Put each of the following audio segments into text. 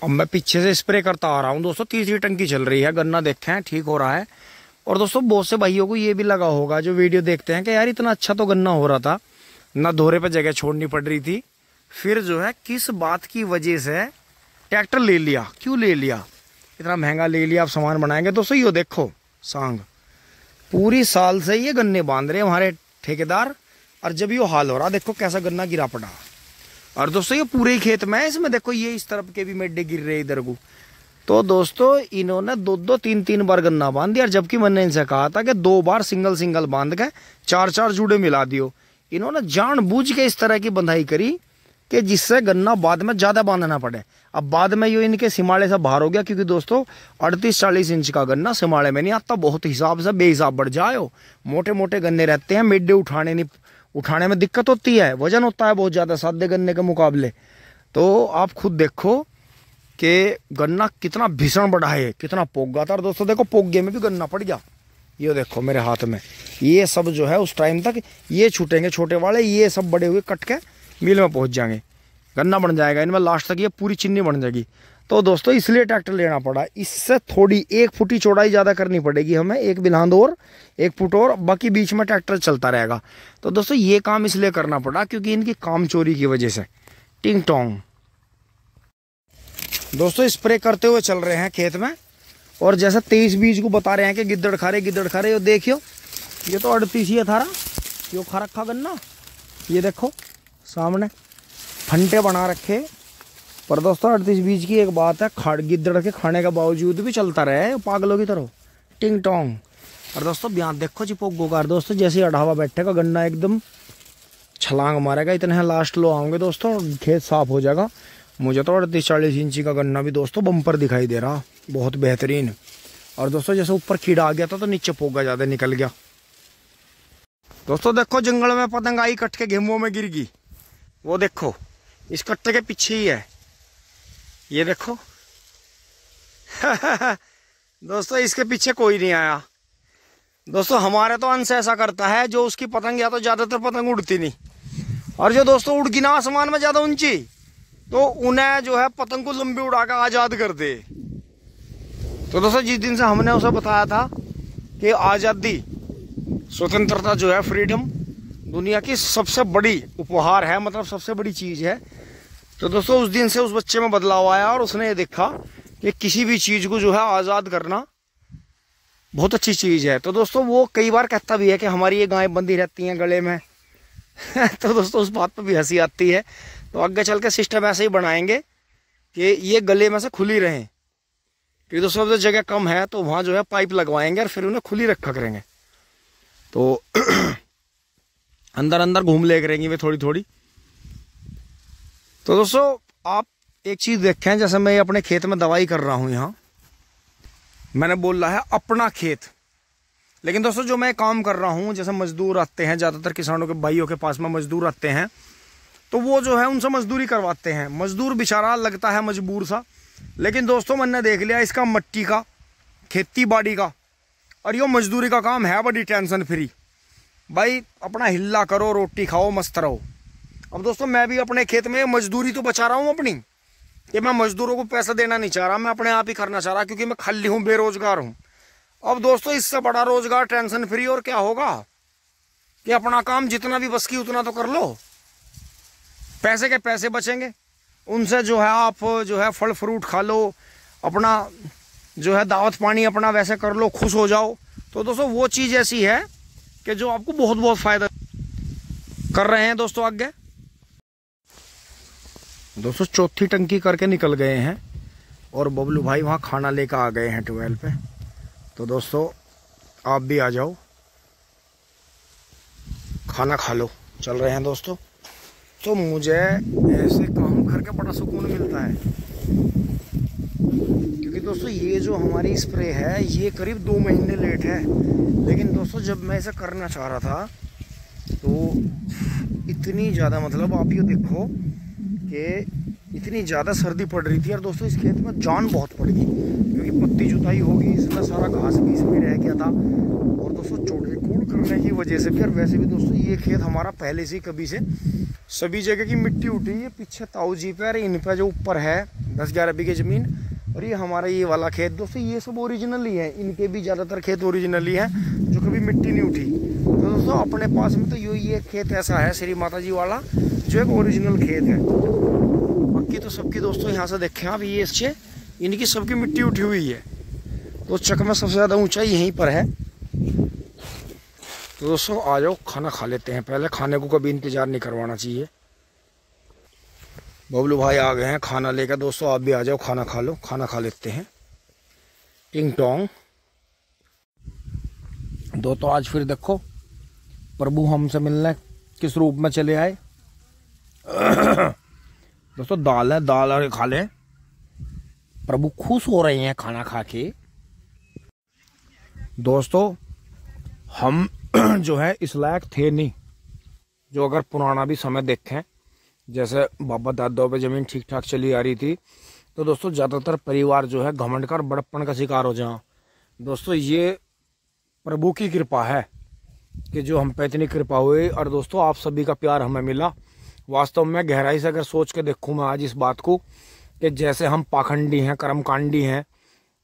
अब मैं पीछे से स्प्रे करता आ रहा हूँ दोस्तों, तीसरी टंकी चल रही है, गन्ना देखें ठीक हो रहा है। और दोस्तों बहुत से भाइयों को ये भी लगा होगा जो वीडियो देखते हैं कि यार इतना अच्छा तो गन्ना हो रहा था, ना दोहरे पे जगह छोड़नी पड़ रही थी, फिर जो है किस बात की वजह से ट्रैक्टर ले लिया, क्यों ले लिया, इतना महंगा ले लिया, आप सामान बनाएंगे। दोस्तों ये देखो सांग पूरी साल से ये गन्ने बांध रहे हैं हमारे ठेकेदार, और जब ये हाल हो रहा देखो कैसा गन्ना गिरा पड़ा। और दोस्तों ये पूरे ही खेत में है, इसमें देखो ये इस तरफ के भी मेड्डे गिर रहे इधर को। तो दोस्तों इन्होंने 2-2 3-3 बार गन्ना बांध दिया, जबकि मैंने इनसे कहा था कि 2 बार सिंगल बांध के 4-4 जूड़े मिला दियो। इन्होंने जानबूझ के इस तरह की बंधाई करी कि जिससे गन्ना बाद में ज्यादा बांधना पड़े। अब बाद में ये इनके सिमाड़े से बाहर हो गया, क्योंकि दोस्तों 38-40 इंच का गन्ना सिमाड़े में नहीं आता, बहुत हिसाब से बेहिसाब बढ़ जाए। मोटे मोटे गन्ने रहते हैं, मेड्डे उठाने में दिक्कत होती है, वजन होता है बहुत ज्यादा सादे गन्ने के मुकाबले। तो आप खुद देखो कि गन्ना कितना भीषण बढ़ा है, कितना पोगा था। और दोस्तों देखो पोगे में भी गन्ना पड़ गया, ये देखो मेरे हाथ में। ये सब जो है उस टाइम तक ये छूटेंगे छोटे वाले, ये सब बड़े हुए कट के मिल में पहुंच जाएंगे, गन्ना बन जाएगा इनमें, लास्ट तक ये पूरी चिन्नी बन जाएगी। तो दोस्तों इसलिए ट्रैक्टर लेना पड़ा, इससे थोड़ी 1 फुट ही चौड़ाई ज़्यादा करनी पड़ेगी हमें, 1 बिल्हांद और 1 फुट और, बाकी बीच में ट्रैक्टर चलता रहेगा। तो दोस्तों ये काम इसलिए करना पड़ा क्योंकि इनकी काम चोरी की वजह से। टिंग टोंग दोस्तों स्प्रे करते हुए चल रहे हैं खेत में, और जैसे 23 बीज को बता रहे हैं कि गिद्दड़ खा रहे, ये देखियो ये तो 38 ही था, यो खा रखा गन्ना, ये देखो सामने फंटे बना रखे। पर दोस्तों 38 बीज की एक बात है, गिद्दड़ के खाने के बावजूद भी चलता रहे पागलों की तरह, टिंग टोंग। और दोस्तों यहाँ देखो जी पोगोकार दोस्तों, जैसे अढ़ावा बैठेगा गन्ना एकदम छलांग मारेगा, इतने लास्ट लो आऊंगे दोस्तों, खेत साफ हो जाएगा। मुझे तो 38-40 इंची का गन्ना भी दोस्तों बम्पर दिखाई दे रहा, बहुत बेहतरीन। और दोस्तों जैसे ऊपर कीड़ा आ गया था तो नीचे पोगा ज्यादा निकल गया। दोस्तों देखो जंगल में पतंग आई कट के गेहूं में गिर गई, वो देखो इस कट्टे के पीछे ही है, ये देखो दोस्तों इसके पीछे कोई नहीं आया। दोस्तों हमारे तो अंश ऐसा करता है, जो उसकी पतंग या तो ज्यादातर पतंग उड़ती नहीं, और जो दोस्तों उड़ गई ना आसमान में ज्यादा ऊंची, तो उन्हें जो है पतंग को लंबी उड़ा कर आजाद कर दे। तो दोस्तों जिस दिन से हमने उसे बताया था कि आजादी, स्वतंत्रता जो है, फ्रीडम दुनिया की सबसे बड़ी उपहार है, मतलब सबसे बड़ी चीज है। तो दोस्तों उस दिन से उस बच्चे में बदलाव आया, और उसने ये देखा कि किसी भी चीज को जो है आजाद करना बहुत अच्छी चीज है। तो दोस्तों वो कई बार कहता भी है कि हमारी ये गायें बंधी रहती हैं गले में तो दोस्तों उस बात पर भी हंसी आती है। तो आगे चल के सिस्टम ऐसे ही बनाएंगे कि ये गले में से खुली रहें, क्योंकि दोस्तों जब जगह कम है तो वहां जो है पाइप लगवाएंगे और फिर उन्हें खुली रखा करेंगे, तो अंदर अंदर घूम ले करेंगी वे थोड़ी थोड़ी। तो दोस्तों आप एक चीज देखें, जैसे मैं अपने खेत में दवाई कर रहा हूं, यहाँ मैंने बोल रहा है अपना खेत, लेकिन दोस्तों जो मैं काम कर रहा हूं, जैसे मजदूर आते हैं, ज्यादातर किसानों के भाइयों के पास में मजदूर आते हैं, तो वो जो है उनसे मजदूरी करवाते हैं। मजदूर बेचारा लगता है मजबूर सा, लेकिन दोस्तों मैंने देख लिया इसका मट्टी का, खेती बाड़ी का और यो मजदूरी का काम है बड़ी टेंशन फ्री। भाई अपना हिल्ला करो, रोटी खाओ, मस्त रहो। अब दोस्तों मैं भी अपने खेत में मजदूरी तो बचा रहा हूँ अपनी, कि मैं मजदूरों को पैसा देना नहीं चाह रहा, मैं अपने आप ही करना चाह रहा, क्योंकि मैं खाली हूँ, बेरोजगार हूँ। अब दोस्तों इससे बड़ा रोजगार टेंशन फ्री और क्या होगा, कि अपना काम जितना भी बस की उतना तो कर लो, पैसे के पैसे बचेंगे, उनसे जो है आप जो है फल फ्रूट खा लो, अपना जो है दावत पानी अपना वैसे कर लो, खुश हो जाओ। तो दोस्तों वो चीज़ ऐसी है कि जो आपको बहुत बहुत फायदा कर रहे हैं। दोस्तों आगे दोस्तों चौथी टंकी करके निकल गए हैं, और बबलू भाई वहाँ खाना लेकर आ गए हैं ट्वेल पे। तो दोस्तों आप भी आ जाओ, खाना खा लो, चल रहे हैं दोस्तों। तो मुझे ऐसे काम करके बड़ा सुकून मिलता है, क्योंकि दोस्तों ये जो हमारी स्प्रे है ये करीब 2 महीने लेट है, लेकिन दोस्तों जब मैं इसे करना चाह रहा था तो इतनी ज़्यादा, मतलब आप ये देखो कि इतनी ज़्यादा सर्दी पड़ रही थी, और दोस्तों इस खेत में जान बहुत पड़ गई, क्योंकि पत्ती जुताई होगी, इसमें सारा घास भी इसमें रह गया था, और दोस्तों चौड़े कूड़ करने की वजह से भी। और वैसे भी दोस्तों ये खेत हमारा पहले से ही कभी से सभी जगह की मिट्टी उठी है, पीछे ताऊ जी पे और इन पे जो ऊपर है 10-11 बीघे ज़मीन। और ये हमारा ये वाला खेत दोस्तों, ये सब ओरिजिनल ही है, इनके भी ज़्यादातर खेत ओरिजिनल ही है, जो कभी मिट्टी नहीं उठी। तो दोस्तों अपने पास में तो ये खेत ऐसा है श्री माता जी वाला, जो एक ओरिजिनल खेत है। बाकी तो सबकी दोस्तों यहाँ से देखें आप, ये अच्छे इनकी सबकी मिट्टी उठी हुई है। तो चक में सबसे ज़्यादा ऊंचाई यहीं पर है। तो दोस्तों आ जाओ, खाना खा लेते हैं। पहले खाने को कभी इंतज़ार नहीं करवाना चाहिए। बबलू भाई आ गए हैं खाना लेकर। दोस्तों आप भी आ जाओ, खाना खा लो, खाना खा लेते हैं। टिंग टोंग दोस्तों, आज फिर देखो प्रभु हमसे मिलने किस रूप में चले आए। दोस्तों दाल है, दाल और खा लें। प्रभु खुश हो रहे हैं खाना खा के। दोस्तों हम जो है इस लायक थे नहीं, जो अगर पुराना भी समय देखें, जैसे बाबा दादाओं पे ज़मीन ठीक ठाक चली आ रही थी, तो दोस्तों ज़्यादातर परिवार जो है घमंड कर बड़प्पन का शिकार हो जाए। दोस्तों ये प्रभु की कृपा है कि जो हम पे इतनी कृपा हुई, और दोस्तों आप सभी का प्यार हमें मिला। वास्तव में गहराई से अगर सोच के देखूँ मैं आज इस बात को, कि जैसे हम पाखंडी हैं, कर्मकांडी हैं,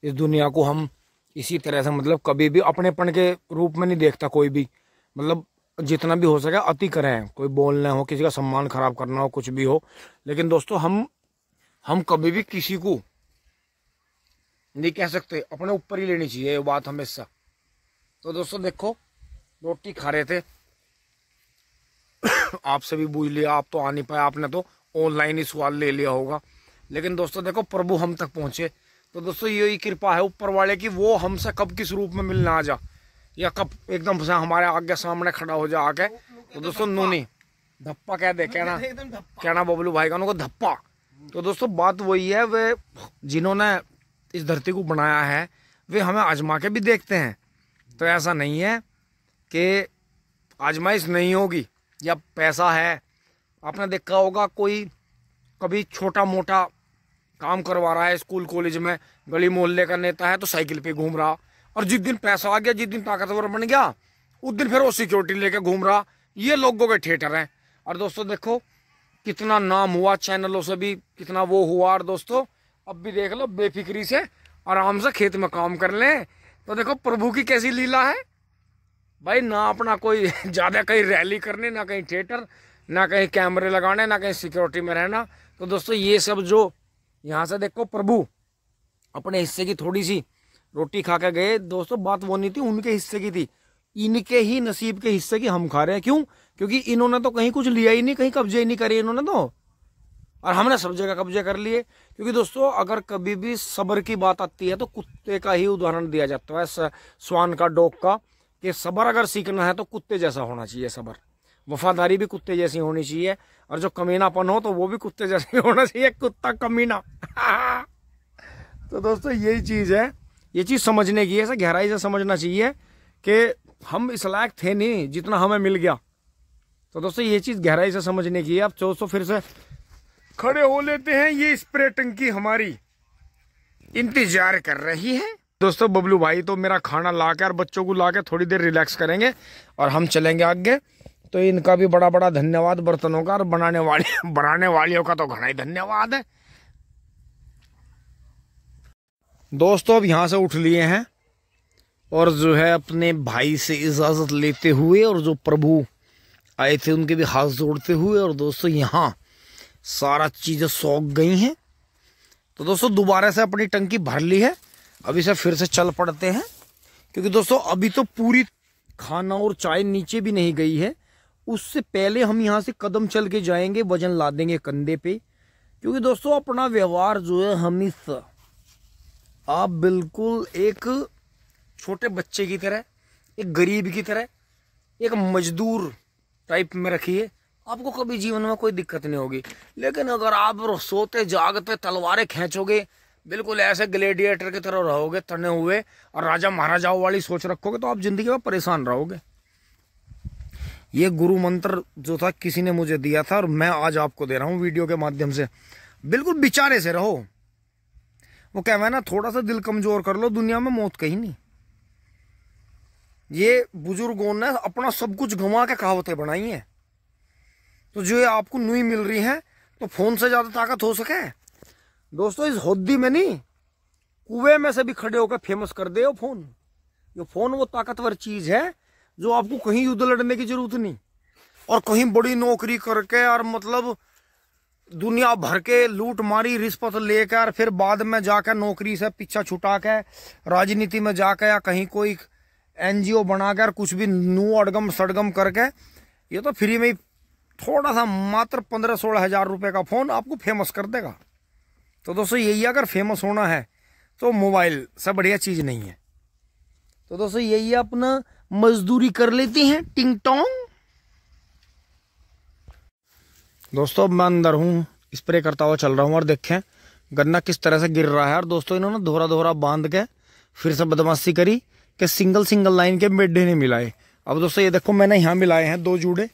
इस दुनिया को हम इसी तरह से मतलब कभी भी अपनेपन के रूप में नहीं देखता कोई भी। मतलब जितना भी हो सके अति करें, कोई बोलना हो, किसी का सम्मान खराब करना हो, कुछ भी हो। लेकिन दोस्तों हम कभी भी किसी को नहीं कह सकते, अपने ऊपर ही लेनी चाहिए ये बात हमेशा। तो दोस्तों देखो रोटी खा रहे थे, आपसे भी पूछ लिया, आप तो आ नहीं पाए, आपने तो ऑनलाइन ही सवाल ले लिया होगा। लेकिन दोस्तों देखो प्रभु हम तक पहुंचे। तो दोस्तों यही कृपा है ऊपर वाले की, वो हमसे कब किस रूप में मिलना आ जा, या कब एकदम से हमारे आगे सामने खड़ा हो जा आके। तो दोस्तों नूनी धप्पा कह दे, कहना बबलू भाई का उनको धप्पा। तो दोस्तों बात वही है, वे जिन्होंने इस धरती को बनाया है वे हमें आजमा के भी देखते हैं। तो ऐसा नहीं है कि आजमाइश नहीं होगी या पैसा है। आपने देखा होगा कोई कभी छोटा मोटा काम करवा रहा है स्कूल कॉलेज में, गली मोहल्ले का नेता है तो साइकिल पे घूम रहा, और जिस दिन पैसा आ गया, जिस दिन ताकतवर बन गया, उस दिन फिर वो सिक्योरिटी लेके घूम रहा। ये लोगों के थिएटर हैं। और दोस्तों देखो कितना नाम हुआ, चैनलों से भी कितना वो हुआ। और दोस्तों अब भी देख लो, बेफिक्री से आराम से खेत में काम कर लें। तो देखो प्रभु की कैसी लीला है भाई, ना अपना कोई ज़्यादा कहीं रैली करने, ना कहीं थिएटर, ना कहीं कैमरे लगाने, ना कहीं सिक्योरिटी में रहना। तो दोस्तों ये सब जो यहाँ से देखो प्रभु अपने हिस्से की थोड़ी सी रोटी खा के गए। दोस्तों बात वो नहीं थी उनके हिस्से की थी, इनके ही नसीब के हिस्से की हम खा रहे हैं। क्यों? क्योंकि इन्होंने तो कहीं कुछ लिया ही नहीं, कहीं कब्जे ही नहीं करे इन्होंने तो, और हमने सब जगह कब्जे कर लिए। क्योंकि दोस्तों अगर कभी भी सब्र की बात आती है तो कुत्ते का ही उदाहरण दिया जाता है, स्वान का, डॉग का, कि सब्र अगर सीखना है तो कुत्ते जैसा होना चाहिए। सब्र, वफादारी भी कुत्ते जैसी होनी चाहिए, और जो कमीनापन हो तो वो भी कुत्ते जैसे होना चाहिए। कुत्ता कमीना। तो दोस्तों यही चीज़ है, ये चीज़ समझने की है, ऐसा गहराई से समझना चाहिए कि हम इस लायक थे नहीं जितना हमें मिल गया। तो दोस्तों ये चीज़ गहराई से समझने की है। अब दोस्तों फिर से खड़े हो लेते हैं, ये स्प्रे टंकी हमारी इंतजार कर रही है। दोस्तों बबलू भाई तो मेरा खाना ला के और बच्चों को ला के थोड़ी देर रिलैक्स करेंगे और हम चलेंगे आगे। तो इनका भी बड़ा बड़ा धन्यवाद बर्तनों का, और बनाने वालियों का तो घना ही धन्यवाद है। दोस्तों अब यहाँ से उठ लिए हैं और जो है अपने भाई से इजाज़त लेते हुए, और जो प्रभु आए थे उनके भी हाथ जोड़ते हुए, और दोस्तों यहाँ सारा चीज़ें सूख गई हैं। तो दोस्तों दोबारा से अपनी टंकी भर ली है, अभी से फिर से चल पड़ते हैं। क्योंकि दोस्तों अभी तो पूरी खाना और चाय नीचे भी नहीं गई है, उससे पहले हम यहाँ से कदम चल के जाएंगे, वजन ला देंगे कंधे पे। क्योंकि दोस्तों अपना व्यवहार जो है हमेशा आप बिल्कुल एक छोटे बच्चे की तरह, एक गरीब की तरह, एक मजदूर टाइप में रखिए, आपको कभी जीवन में कोई दिक्कत नहीं होगी। लेकिन अगर आप सोते जागते तलवारें खींचोगे, बिल्कुल ऐसे ग्लेडिएटर की तरह रहोगे तने हुए, और राजा महाराजाओं वाली सोच रखोगे, तो आप जिंदगी में परेशान रहोगे। ये गुरु मंत्र जो था किसी ने मुझे दिया था, और मैं आज आपको दे रहा हूँ वीडियो के माध्यम से। बिल्कुल बिचारे से रहो। वो क्या है ना, थोड़ा सा दिल कमजोर कर लो, दुनिया में मौत कहीं नहीं। ये बुजुर्गों ने अपना सब कुछ गंवा के कहावतें बनाई हैं। तो जो ये आपको नहीं मिल रही है, तो फोन से ज्यादा ताकत हो सके। दोस्तों इस होद्दी में नहीं, कुएं में से भी खड़े होकर फेमस कर दे वो फोन। ये फोन वो ताकतवर चीज है जो आपको कहीं युद्ध लड़ने की जरूरत नहीं, और कहीं बड़ी नौकरी करके और मतलब दुनिया भर के लूट मारी रिश्वत लेकर फिर बाद में जाकर नौकरी से पीछा छुटा के राजनीति में जाकर या कहीं कोई एनजीओ बनाकर कुछ भी नू अड़गम सड़गम करके, ये तो फ्री में ही थोड़ा सा मात्र 15-16 हजार रुपए का फोन आपको फेमस कर देगा। तो दोस्तों यही, अगर फेमस होना है तो मोबाइल से बढ़िया चीज नहीं है। तो दोस्तों यही अपना मजदूरी कर लेती हैं टिंग टोंग। दोस्तों मैं अंदर हूँ, स्प्रे करता हुआ चल रहा हूँ और देखें गन्ना किस तरह से गिर रहा है। और दोस्तों इन्होंने दोहरा दोहरा बांध के फिर से बदमाशी करी कि सिंगल सिंगल लाइन के मेढे नहीं मिलाए। अब दोस्तों ये देखो मैंने यहाँ मिलाए हैं 2 जूड़े,